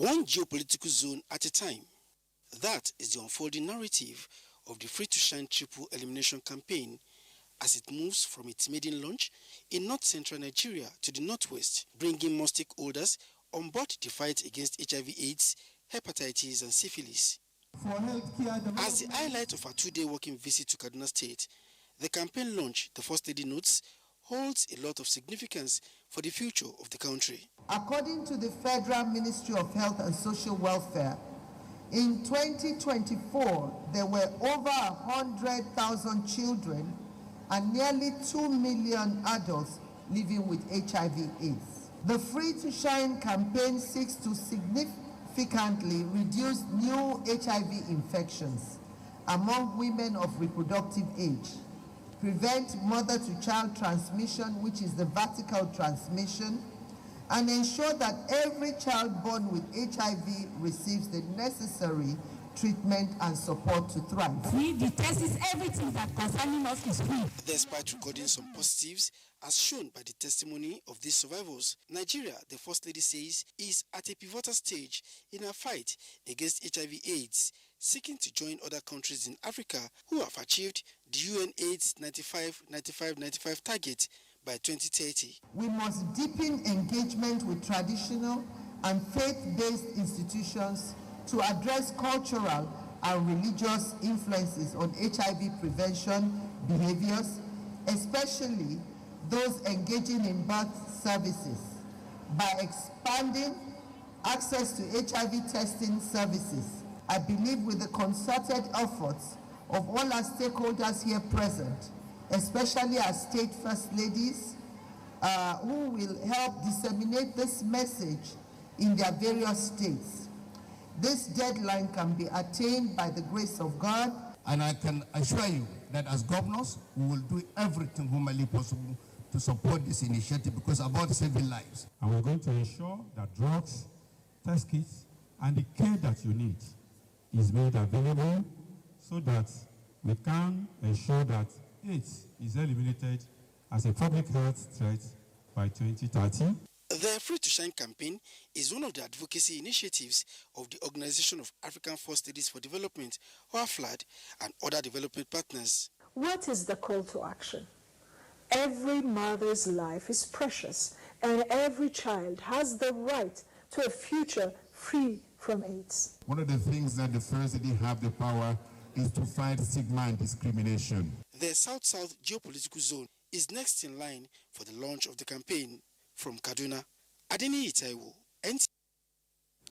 One geopolitical zone at a time. That is the unfolding narrative of the Free to Shine Triple Elimination campaign as it moves from its maiden launch in north-central Nigeria to the northwest, bringing more stakeholders on board the fight against HIV/AIDS, hepatitis and syphilis. As the highlight of our two-day working visit to Kaduna State, the campaign launch, the First Lady notes, holds a lot of significance for the future of the country. According to the Federal Ministry of Health and Social Welfare, in 2024, there were over 100,000 children and nearly 2 million adults living with HIV/AIDS. The Free to Shine campaign seeks to significantly reduce new HIV infections among women of reproductive age, prevent mother-to-child transmission, which is the vertical transmission, and ensure that every child born with HIV receives the necessary treatment and support to thrive. The test is everything that concerning us is free. Despite recording some positives, as shown by the testimony of these survivors, Nigeria, the First Lady says, is at a pivotal stage in her fight against HIV/AIDS, seeking to join other countries in Africa who have achieved the UN AIDS 95-95-95 target by 2030. We must deepen engagement with traditional and faith-based institutions to address cultural and religious influences on HIV prevention behaviors, especially those engaging in birth services, by expanding access to HIV testing services. I believe with the concerted efforts of all our stakeholders here present, especially our state first ladies, who will help disseminate this message in their various states, this deadline can be attained by the grace of God. And I can assure you that as governors, we will do everything humanly possible to support this initiative because it's about saving lives. And we're going to ensure that drugs, test kits, and the care that you need is made available so that we can ensure that AIDS is eliminated as a public health threat by 2030. The Free to Shine campaign is one of the advocacy initiatives of the Organization of African First Ladies for Development, or AFLAD, and other development partners. What is the call to action? Every mother's life is precious, and every child has the right to a future free from AIDS. One of the things that the First Lady have the power is to fight stigma and discrimination. The South-South geopolitical zone is next in line for the launch of the campaign. From Kaduna, NTA